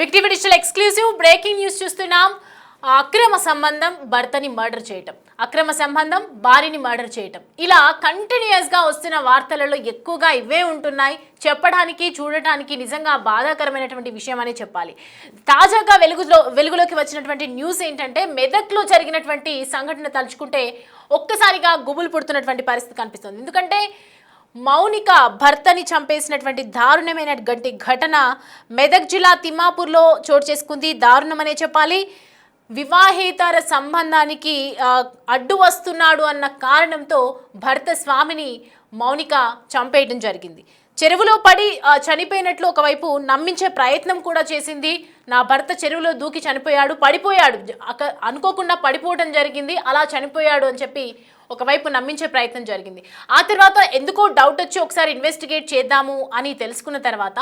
Big TV digital exclusive breaking news చూస్తున్నాం. అక్రమ సంబంధం భర్తని మర్డర్ చేయటం, అక్రమ సంబంధం భార్యని మర్డర్ చేయటం, ఇలా కంటిన్యూస్గా వస్తున్న వార్తలలో ఎక్కువగా ఇవే ఉంటున్నాయి. చెప్పడానికి చూడటానికి నిజంగా బాధాకరమైనటువంటి విషయం అని చెప్పాలి. తాజాగా వెలుగులోకి వచ్చినటువంటి న్యూస్ ఏంటంటే, మెదక్లో జరిగినటువంటి సంఘటన తలుచుకుంటే ఒక్కసారిగా గుబులు పుడుతున్నటువంటి పరిస్థితి కనిపిస్తుంది. ఎందుకంటే మౌనిక భర్తని చంపేసినటువంటి దారుణమైన ఘటన మెదక్ జిల్లా తిమ్మాపూర్లో చోటు చేసుకుంది. దారుణమనే చెప్పాలి. వివాహేతర సంబంధానికి అడ్డు వస్తున్నాడు అన్న కారణంతో భర్త స్వామిని మౌనిక చంపేయడం జరిగింది. చెరువులో పడి చనిపోయినట్లు ఒకవైపు నమ్మించే ప్రయత్నం కూడా చేసింది. నా భర్త చెరువులో దూకి చనిపోయాడు, పడిపోయాడు, అనుకోకుండా పడిపోవడం జరిగింది, అలా చనిపోయాడు అని చెప్పి ఒకవైపు నమ్మించే ప్రయత్నం జరిగింది. ఆ తర్వాత ఎందుకో డౌట్ వచ్చి ఒకసారి ఇన్వెస్టిగేట్ చేద్దాము అని తెలుసుకున్న తర్వాత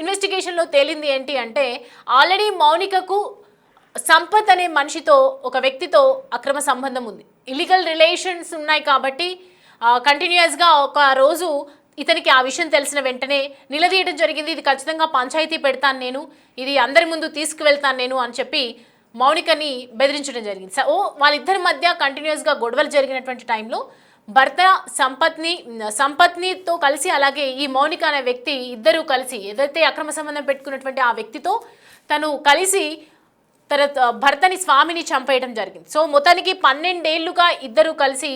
ఇన్వెస్టిగేషన్లో తేలింది ఏంటి అంటే, ఆల్రెడీ మౌనికకు సంపత్ అనే మనిషితో, ఒక వ్యక్తితో అక్రమ సంబంధం ఉంది. ఇల్లీగల్ రిలేషన్స్ ఉన్నాయి కాబట్టి కంటిన్యూస్గా ఒక రోజు ఇతనికి ఆ విషయం తెలిసిన వెంటనే నిలదీయడం జరిగింది. ఇది ఖచ్చితంగా పంచాయతీ పెడతాను నేను, ఇది అందరి ముందు తీసుకువెళ్తాను నేను అని చెప్పి మౌనికని బెదిరించడం జరిగింది. సో వాళ్ళిద్దరి మధ్య కంటిన్యూస్గా గొడవలు జరిగినటువంటి టైంలో భర్త సంపత్నితో కలిసి, అలాగే ఈ మౌనిక అనే వ్యక్తి ఇద్దరూ కలిసి, ఏదైతే అక్రమ సంబంధం పెట్టుకున్నటువంటి ఆ వ్యక్తితో తను కలిసి తన భర్తని స్వామిని చంపేయడం జరిగింది. సో మొత్తానికి 12 ఏళ్లుగా ఇద్దరు కలిసి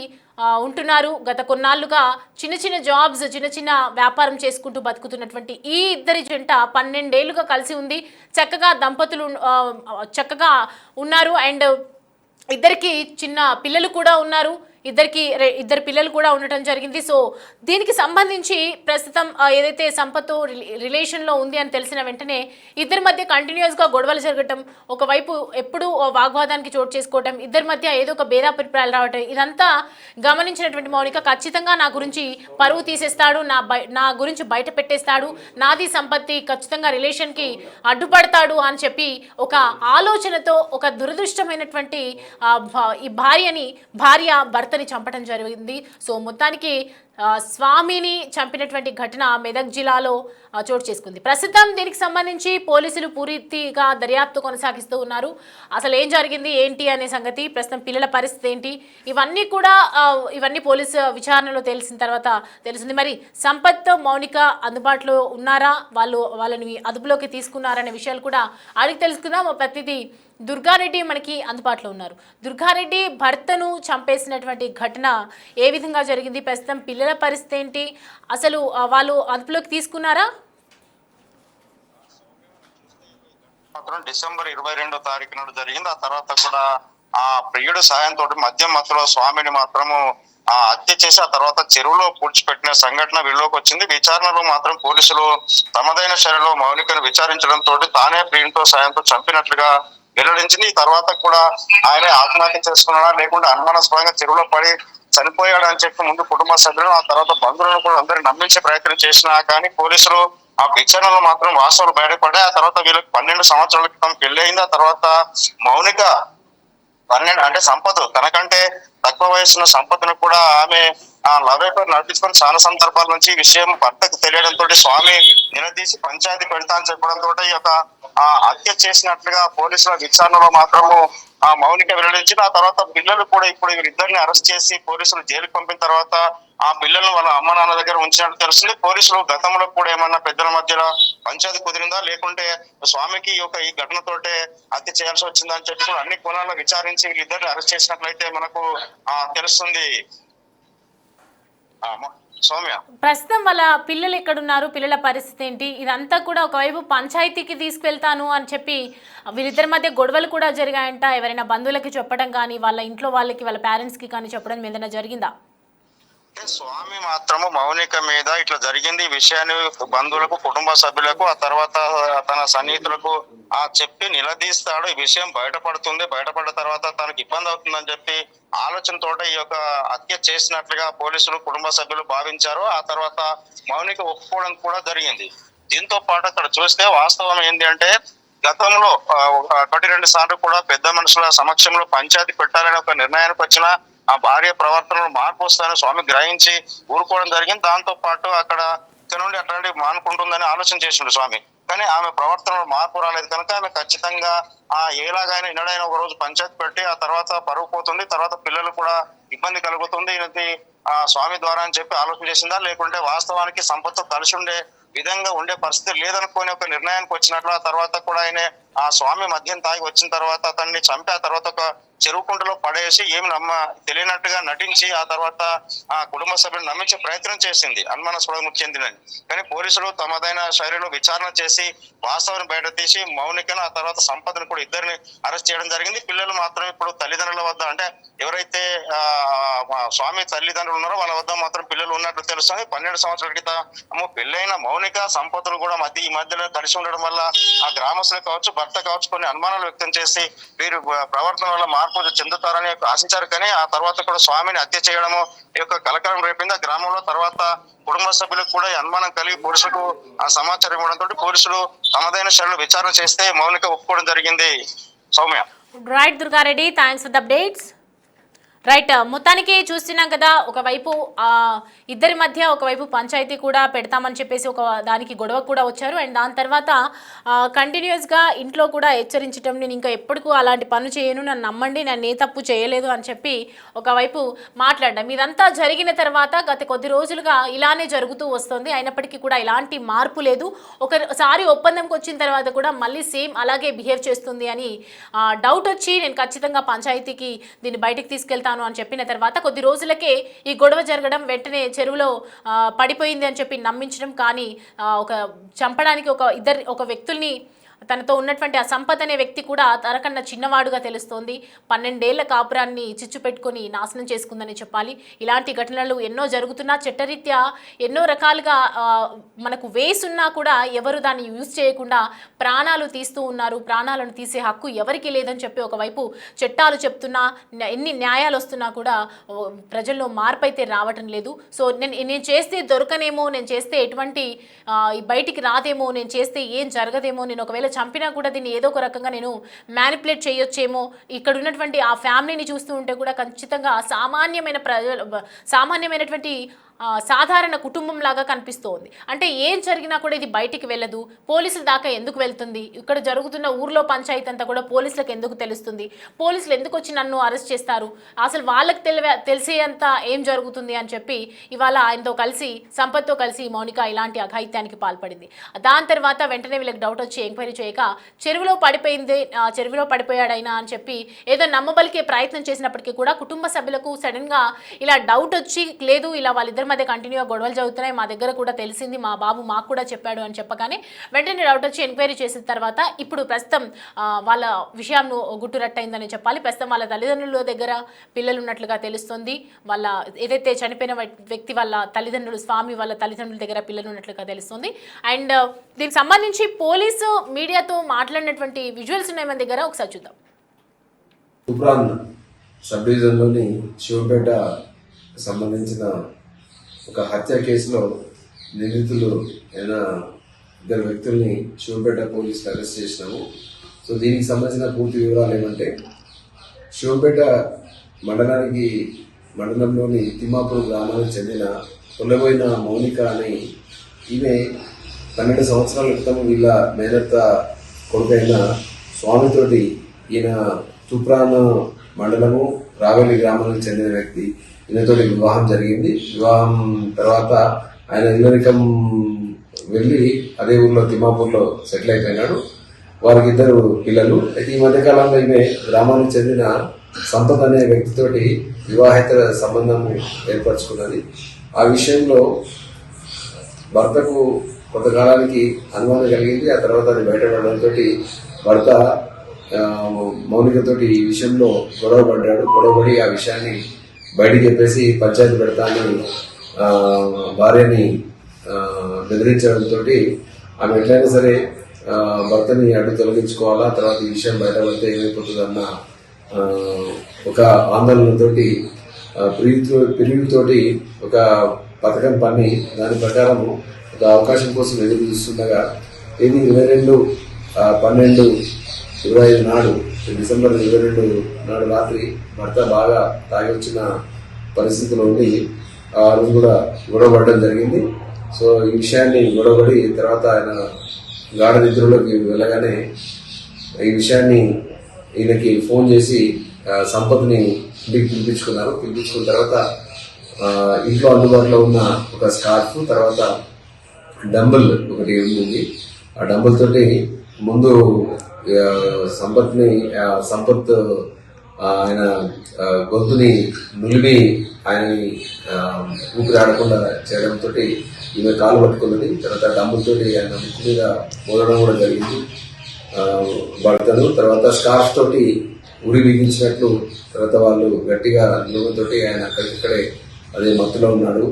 ఉంటున్నారు. గత కొన్నాళ్ళుగా చిన్న చిన్న జాబ్స్, చిన్న చిన్న వ్యాపారం చేసుకుంటూ బతుకుతున్నటువంటి ఈ ఇద్దరి జంట 12 ఏళ్లుగా కలిసి ఉంది. చక్కగా దంపతులు చక్కగా ఉన్నారు. అండ్ ఇద్దరికి చిన్న పిల్లలు కూడా ఉన్నారు. ఇద్దరు పిల్లలు కూడా ఉండటం జరిగింది. సో దీనికి సంబంధించి ప్రస్తుతం ఏదైతే సంపత్ రిలేషన్లో ఉంది అని తెలిసిన వెంటనే ఇద్దరి మధ్య కంటిన్యూస్గా గొడవలు జరగటం, ఒకవైపు ఎప్పుడూ వాగ్వాదానికి చోటు చేసుకోవటం, ఇద్దరి మధ్య ఏదో ఒక భేదాభిప్రాయాలు రావటం, ఇదంతా గమనించినటువంటి మౌనిక ఖచ్చితంగా నా గురించి పరువు తీసేస్తాడు, నా గురించి బయట పెట్టేస్తాడు, నాది సంపత్తి ఖచ్చితంగా రిలేషన్కి అడ్డుపడతాడు అని చెప్పి ఒక ఆలోచనతో ఒక దురదృష్టమైనటువంటి ఈ భార్య భర్తని చంపడం జరిగింది. సో మొత్తానికి స్వామిని చంపినటువంటి ఘటన మెదక్ జిల్లాలో చోటు చేసుకుంది. ప్రస్తుతం దీనికి సంబంధించి పోలీసులు పూర్తిగా దర్యాప్తు కొనసాగిస్తూ ఉన్నారు. అసలు ఏం జరిగింది ఏంటి అనే సంగతి, ప్రస్తుతం పిల్లల పరిస్థితి ఏంటి, ఇవన్నీ పోలీసు విచారణలో తెలిసిన తర్వాత తెలిసింది. మరి సంపత్, మౌనిక అందుబాటులో ఉన్నారా, వాళ్ళని అదుపులోకి తీసుకున్నారనే విషయాలు కూడా అడిగి తెలుసుకుందాం. ప్రతిదీ దుర్గారెడ్డి మనకి అందుబాటులో ఉన్నారు. దుర్గారెడ్డి భర్తను చంపేసినటువంటి ఘటన ఏ విధంగా జరిగింది, ప్రస్తుతం పిల్లల పరిస్థితి ఏంటి, అసలు వాళ్ళు అదుపులోకి తీసుకున్నారా? డిసెంబర్ 22వ తారీఖు నాడు జరిగింది. ఆ తర్వాత కూడా ఆ ప్రియుడు సాయంతో మద్యం మత్తులో స్వామిని మాత్రము హత్య చేసి ఆ తర్వాత చెరువులో పూడ్చిపెట్టిన సంఘటన వీళ్ళలోకి వచ్చింది. విచారణలో మాత్రం పోలీసులు తమదైన శైలిలో మౌనికను విచారించడంతో తానే ప్రియునితో సాయంతో చంపినట్లుగా వెల్లడించింది. ఈ తర్వాత కూడా ఆయనే ఆత్మహత్య చేసుకున్నాడా లేకుండా అనుమానాస్పదంగా చెరువులో పడి చనిపోయాడు అని చెప్పి ముందు కుటుంబ సభ్యులను, ఆ తర్వాత బంధువులను కూడా అందరినీ నమ్మించే ప్రయత్నం చేసినా కానీ పోలీసులు ఆ విచారణలో మాత్రం వాస్తవాలు బయటపడ్డాయి. ఆ తర్వాత వీళ్ళకి 12 సంవత్సరాల క్రితం పెళ్లి అయింది. ఆ తర్వాత మౌనిక 12 అంటే సంపత్ తనకంటే తక్కువ వయసున్న సంపత్ను కూడా ఆమె లవ్ అఫేర్ నడిపించుకొని చాలా సందర్భాల నుంచి ఈ విషయం భర్తకు తెలియడంతో స్వామి నిలదీసి పంచాయతీ పెడతా అని చెప్పడంతో ఈ యొక్క హత్య చేసినట్లుగా పోలీసుల విచారణలో మాత్రము ఆ మౌనిక వెల్లడించింది. ఆ తర్వాత పిల్లలు కూడా ఇప్పుడు వీరిద్దరిని అరెస్ట్ చేసి పోలీసులు జైలుకు పంపిన తర్వాత ఆ పిల్లలను వాళ్ళ అమ్మ నాన్న దగ్గర ఉంచినట్టు తెలుస్తుంది. పోలీసులు గతంలో కూడా ఏమన్నా పెద్దల మధ్యలో పంచాయతీ కుదిరిందా లేకుంటే స్వామికి ఈ ఘటనతోటే హత్య చేయాల్సి వచ్చిందా అని చెప్పి కూడా అన్ని కోణాల్లో విచారించి వీళ్ళిద్దరిని అరెస్ట్ చేసినట్లయితే మనకు తెలుస్తుంది. సౌమ్య, ప్రస్తుతం వాళ్ళ పిల్లలు ఎక్కడున్నారు, పిల్లల పరిస్థితి ఏంటి, ఇదంతా కూడా ఒకవైపు పంచాయతీకి తీసుకెళ్తాను అని చెప్పి వీళ్ళిద్దరి మధ్య గొడవలు కూడా జరిగాయంట. ఎవరైనా బంధువులకి చెప్పడం కానీ, వాళ్ళ ఇంట్లో వాళ్ళకి, వాళ్ళ పేరెంట్స్కి కానీ చెప్పడం ఏదైనా జరిగిందా? స్వామి మాత్రము మౌనిక మీద ఇట్లా జరిగింది ఈ విషయాన్ని బంధువులకు, కుటుంబ సభ్యులకు, ఆ తర్వాత తన సన్నిహితులకు చెప్పి నిలదీస్తాడు. ఈ విషయం బయటపడ్డ తర్వాత తనకు ఇబ్బంది అవుతుందని చెప్పి ఆలోచనతో ఈ యొక్క హత్య చేసినట్లుగా పోలీసులు, కుటుంబ సభ్యులు భావించారు. ఆ తర్వాత మౌనిక ఒప్పుకోవడం కూడా జరిగింది. దీంతో పాటు అక్కడ చూస్తే వాస్తవం ఏంటి అంటే, గతంలో 1-2 సార్లు కూడా పెద్ద మనుషుల సమక్షంలో పంచాయతీ పెట్టాలని ఒక నిర్ణయానికి వచ్చిన ఆ భార్య ప్రవర్తనలో మార్పు వస్తాయని స్వామి గ్రహించి ఊరుకోవడం జరిగింది. దాంతో పాటు అక్కడ ఇక్కడ నుండి అట్లాంటివి మానుకుంటుందని ఆలోచన చేసిండు స్వామి. కానీ ఆమె ప్రవర్తనలో మార్పు రాలేదు కనుక ఆమె ఖచ్చితంగా ఎలాగైనా ఎన్నడైనా ఒక రోజు పంచాయతీ పెట్టి ఆ తర్వాత పరువు పోతుంది, తర్వాత పిల్లలు కూడా ఇబ్బంది కలుగుతుంది, ఇది స్వామి ద్వారా అని చెప్పి ఆలోచన చేసిందా, లేకుంటే వాస్తవానికి సంపత్తో కలిసి ఉండే విధంగా ఉండే పరిస్థితి లేదనుకొని ఒక నిర్ణయానికి వచ్చినట్లు ఆ తర్వాత కూడా ఆయన ఆ స్వామి మద్యం తాగి వచ్చిన తర్వాత అతన్ని చంపి ఆ తర్వాత ఒక చెరువు కుంటలో పడేసి ఏమి తెలియనట్టుగా నటించి ఆ తర్వాత ఆ కుటుంబ సభ్యులు నమ్మించే ప్రయత్నం చేసింది అనుమానాస్పదం చెందినది. కానీ పోలీసులు తమదైన శైలిలో విచారణ చేసి వాస్తవాన్ని బయట తీసి మౌనికను ఆ తర్వాత సంపదను కూడా ఇద్దరిని అరెస్ట్ చేయడం జరిగింది. పిల్లలు మాత్రం ఇప్పుడు తల్లిదండ్రుల వద్ద అంటే ఎవరైతే స్వామి తల్లిదండ్రులు ఉన్నారో వాళ్ళ వద్ద మాత్రం పిల్లలు ఉన్నట్లు తెలుస్తుంది. 12 సంవత్సరాల క్రితం పెళ్ళైన మౌనిక సంపదలు కూడా ఈ మధ్యలో కలిసి ఉండడం వల్ల ఆ గ్రామస్తులు కావచ్చు భర్త కావచ్చు కొన్ని అనుమానాలు వ్యక్తం చేసి వీరు ప్రవర్తన వల్ల మార్పు చెందుతారని ఆశించారు. కానీ ఆ తర్వాత కూడా స్వామిని హత్య చేయడము ఈ యొక్క కలకలం రేపింది ఆ గ్రామంలో. తర్వాత కుటుంబ సభ్యులకు కూడా అనుమానం కలిగి పోలీసులకు ఆ సమాచారం ఇవ్వడంతో పోలీసులు తమదైన శైలిలో విచారణ చేస్తే మౌనిక ఒప్పుకోవడం జరిగింది. Soumya. Right Durga Reddy, thanks for the updates. Right, మొత్తానికి చూస్తున్నాం కదా, ఒకవైపు ఇద్దరి మధ్య ఒకవైపు పంచాయతీ కూడా పెడతామని చెప్పేసి ఒక దానికి గొడవ కూడా వచ్చారు. అండ్ దాని తర్వాత కంటిన్యూస్గా ఇంట్లో కూడా హెచ్చరించడం, నేను ఇంకా ఎప్పటికూ అలాంటి పనులు చేయను, నన్ను నమ్మండి, నన్ను ఏ తప్పు చేయలేదు అని చెప్పి ఒకవైపు మాట్లాడడం. ఇదంతా జరిగిన తర్వాత గత కొద్ది రోజులుగా ఇలానే జరుగుతూ వస్తుంది. అయినప్పటికీ కూడా ఇలాంటి మార్పు లేదు. ఒకసారి ఒప్పందంకి వచ్చిన తర్వాత కూడా మళ్ళీ సేమ్ అలాగే బిహేవ్ చేస్తుంది అని డౌట్ వచ్చి నేను ఖచ్చితంగా పంచాయతీకి దీన్ని బయటికి తీసుకెళ్తాను అని చెప్పిన తర్వాత కొద్ది రోజులకే ఈ గొడవ జరగడం, వెంటనే చెరువులో పడిపోయింది అని చెప్పి నమ్మించడం. కానీ చంపడానికి ఒక వ్యక్తుల్ని తనతో ఉన్నటువంటి ఆ సంపత్ అనే వ్యక్తి కూడా తనకన్నా చిన్నవాడుగా తెలుస్తోంది. 12 ఏళ్ల కాపురాన్ని చిచ్చు పెట్టుకొని నాశనం చేసుకుందని చెప్పాలి. ఇలాంటి ఘటనలు ఎన్నో జరుగుతున్నా చట్టరీత్యా ఎన్నో రకాలుగా మనకు వేసున్నా కూడా ఎవరు దాన్ని యూజ్ చేయకుండా ప్రాణాలు తీస్తూ ఉన్నారు. ప్రాణాలను తీసే హక్కు ఎవరికి లేదని చెప్పి ఒకవైపు చట్టాలు చెప్తున్నా, ఎన్ని న్యాయాలు వస్తున్నా కూడా ప్రజల్లో మార్పు అయితే రావటం లేదు. సో నేను చేస్తే దొరకనేమో, నేను చేస్తే ఎటువంటి బయటికి రాదేమో, నేను చేస్తే ఏం జరగదేమో, నేను ఒకవేళ చంపినా కూడా దీన్ని ఏదో ఒక రకంగా నేను మ్యానిపులేట్ చేయొచ్చేమో, ఇక్కడ ఉన్నటువంటి ఆ ఫ్యామిలీని చూస్తూ ఉంటే కూడా ఖచ్చితంగా సామాన్యమైనటువంటి సాధారణ కుటుంబం లాగా కనిపిస్తోంది. అంటే ఏం జరిగినా కూడా ఇది బయటికి వెళ్ళదు. పోలీసుల దాకా ఎందుకు వెళ్తుంది? ఇక్కడ జరుగుతున్న ఊర్లో పంచాయతీ అంతా కూడా పోలీసులకు ఎందుకు తెలుస్తుంది? పోలీసులు ఎందుకు వచ్చి నన్ను అరెస్ట్ చేస్తారు? అసలు వాళ్ళకి తెలిసేంత ఏం జరుగుతుంది అని చెప్పి ఇవాళ ఆయనతో కలిసి సంపత్తో కలిసి మౌనిక ఇలాంటి అఘాయిత్యానికి పాల్పడింది. దాని తర్వాత వెంటనే వీళ్ళకి డౌట్ వచ్చి ఎంక్వైరీ చేయక చెరువులో పడిపోయాడైనా అని చెప్పి ఏదో నమ్మబలికే ప్రయత్నం చేసినప్పటికీ కూడా కుటుంబ సభ్యులకు సడన్గా ఇలా డౌట్ వచ్చి, లేదు ఇలా వాళ్ళిద్దరు మధ్య కంటిన్యూగా గొడవలు జరుగుతున్నాయి, మా దగ్గర కూడా తెలిసింది, మా బాబు మాకు కూడా చెప్పాడు అని చెప్పగానే వెంటనే డౌట్ వచ్చి ఎంక్వైరీ చేసిన తర్వాత ఇప్పుడు ప్రస్తుతం వాళ్ళ విషయం గుట్టురట్టయిందని చెప్పాలి. ప్రస్తుతం వాళ్ళ తల్లిదండ్రుల దగ్గర పిల్లలు ఉన్నట్లుగా తెలుస్తుంది. వాళ్ళ ఏదైతే చనిపోయిన వ్యక్తి వాళ్ళ తల్లిదండ్రులు, స్వామి వాళ్ళ తల్లిదండ్రుల దగ్గర పిల్లలు ఉన్నట్లుగా తెలుస్తుంది. అండ్ దీనికి సంబంధించి పోలీసు మీడియాతో మాట్లాడినటువంటి విజువల్స్ ఉన్నాయి మన దగ్గర, ఒకసారి చూద్దాం. తూప్రాన్ సబ్ డివిజన్లోని శివపేట సంబంధించిన ఒక హత్య కేసులో నిందితులు అయిన 2 వ్యక్తుల్ని శివపేట పోలీసులు అరెస్ట్ చేసినాము. సో దీనికి సంబంధించిన పూర్తి వివరాలు ఏమంటే, శివపేట మండలంలోని తిమ్మాపూర్ గ్రామానికి చెందిన కొల్లబోయిన మౌనిక అని ఈమె 12 సంవత్సరాల క్రితం వీళ్ళ మేనత్త కొడుకైన స్వామితోటి, ఈయన తూప్రాన్ మండలము రావెల్లి గ్రామానికి చెందిన వ్యక్తి, ఈయనతోటి వివాహం జరిగింది. వివాహం తర్వాత ఆయన ఇల్లరికం వెళ్ళి అదే ఊర్లో తిమ్మాపూర్లో సెటిల్ అయిపోయినాడు. వారికి 2 పిల్లలు. అయితే ఈ మధ్యకాలంలో ఈమె గ్రామానికి చెందిన సంపత్ అనే వ్యక్తితోటి వివాహేతర సంబంధం ఏర్పరచుకున్నది. ఆ విషయంలో భర్తకు కొంతకాలానికి అనుమానం కలిగింది. ఆ తర్వాత అది బయటపడడంతో భర్త మౌనికతోటి ఈ విషయంలో గొడవపడి ఆ విషయాన్ని బయటికి చెప్పేసి పంచాయతీ పెడతానని భార్యని బెదిరించడంతో ఆమె ఎట్లయినా సరే భర్తని అడ్డు తొలగించుకోవాలా, తర్వాత ఈ విషయం బయటపడితే ఏమైపోతుందన్న ఒక ఆందోళనతోటి పిలుగుతోటి ఒక పథకం పన్ని దాని ప్రకారం ఒక అవకాశం కోసం ఎదురు చూస్తుండగా ఇది 22/12/25 నాడు, డిసెంబర్ 22 నాడు రాత్రి భర్త బాగా తాగి వచ్చిన పరిస్థితిలో ఉండి ఆ రోజు కూడా గొడవపడడం జరిగింది. సో ఈ విషయాన్ని గొడవపడి తర్వాత ఆయన గాఢ నిద్రలోకి వెళ్ళగానే ఈ విషయాన్ని ఈయనకి ఫోన్ చేసి సంపత్ని ఇంటికి పిలిపించుకున్న తర్వాత ఇంట్లో అందుబాటులో ఉన్న ఒక స్కార్ఫ్, తర్వాత డంబుల్ ఒకటి ఉంది. ఆ డంబుల్ తోటి ముందు సంపత్ ఆయన గొంతుని నులిమి ఆయనని ఊపిరి ఆడకుండా చేయడంతో ఈమె కాలు పట్టుకున్నది. తర్వాత డంబుల్ తోటి ఆయన ముక్కు మీద మోదడం కూడా జరిగింది భర్తను. తర్వాత స్కార్ఫ్ తోటి ఉరి బిగించినట్లు తర్వాత వాళ్ళు గట్టిగా నిలువతోటి ఆయన అక్కడిక్కడే అదే మత్తులో ఉన్నాడు,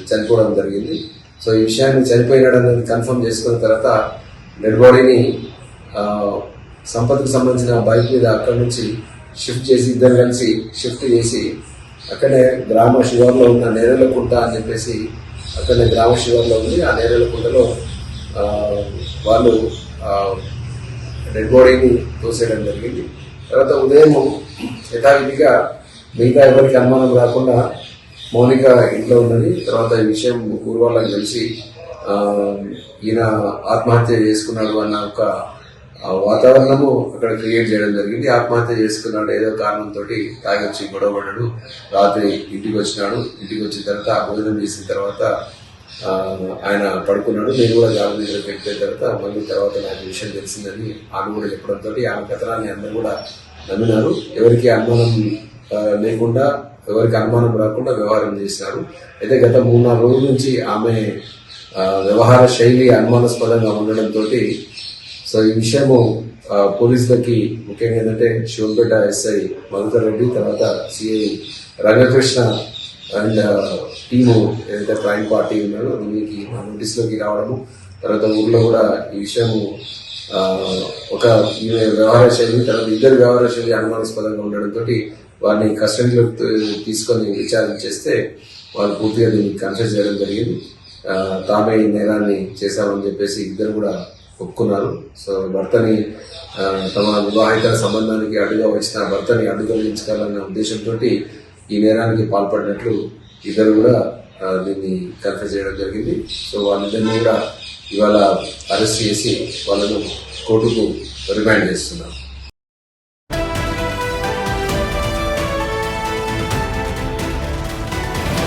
చనిపోవడం జరిగింది. సో ఈ విషయాన్ని చనిపోయినాడు అనేది కన్ఫర్మ్ చేసుకున్న తర్వాత డెడ్ బాడీని సంపత్కి సంబంధించిన బైక్ మీద అక్కడి నుంచి షిఫ్ట్ చేసి ఇద్దరు కలిసి షిఫ్ట్ చేసి అక్కడే గ్రామ శివార్లో ఉన్న నేరేళ్లకుంట అని చెప్పేసి అక్కడనే గ్రామ శివార్లో ఉంది. ఆ నేరేళ్లకుంటలో వాళ్ళు డెడ్ బాడీని తోసేయడం జరిగింది. తర్వాత ఉదయం యథావిధిగా మిగతా ఎవరికి అనుమానం రాకుండా మౌనిక ఇంట్లో ఉన్నది. తర్వాత ఈ విషయం ఊరు వాళ్ళకి తెలిసి ఈయన ఆత్మహత్య చేసుకున్నాడు అన్న ఒక వాతావరణము అక్కడ క్రియేట్ చేయడం జరిగింది. ఆత్మహత్య చేసుకున్నాడు ఏదో కారణంతో తాగొచ్చి గొడవపడ్డాడు. రాత్రి ఇంటికి వచ్చినాడు. ఇంటికి వచ్చిన తర్వాత భోజనం చేసిన తర్వాత ఆయన పడుకున్నాడు. నేను కూడా జాబ్ దగ్గర పెట్టిన తర్వాత మళ్ళీ తర్వాత నాకు విషయం తెలిసిందని ఆమె కూడా చెప్పడంతో ఆమె కథనాన్ని అందరూ కూడా నమ్మినారు. ఎవరికి అనుమానం లేకుండా ఎవరికి అనుమానం రాకుండా వ్యవహారం చేసినారు. అయితే గత 3-4 రోజుల నుంచి ఆమె వ్యవహార శైలి అనుమానాస్పదంగా ఉండడంతో సో ఈ విషయము పోలీసులకి ముఖ్యంగా ఏంటంటే శివంపేట ఎస్ఐ మధుకర్ రెడ్డి, తర్వాత సిఐ రంగకృష్ణ అండ్ టీము ఏదైతే క్రైమ్ పార్టీ ఉన్నారో దీనికి నోటీస్లోకి రావడము, తర్వాత ఊర్లో కూడా ఈ విషయము ఒక వ్యవహార శైలి, తర్వాత ఇద్దరు వ్యవహార శైలి అనుమానాస్పదంగా ఉండడంతో వారిని కస్టడీలోకి తీసుకొని విచారణ చేస్తే వాళ్ళు పూర్తిగా దీన్ని కన్ఫెస్ చేయడం జరిగింది. తామే ఈ నేరాన్ని చేశామని చెప్పేసి ఇద్దరు కూడా ఒప్పుకున్నారు. సో భర్తని తమ వివాహిత సంబంధానికి అడ్డుగా వచ్చిన భర్తని అడ్డు కలిగించాలన్న ఉద్దేశంతో ఈ నేరానికి పాల్పడినట్లు ఇద్దరు కూడా దీన్ని కన్ఫెస్ చేయడం జరిగింది. సో వాళ్ళిద్దరిని కూడా ఇవాళ అరెస్ట్ చేసి వాళ్ళను కోర్టుకు రిమాండ్ చేస్తున్నారు.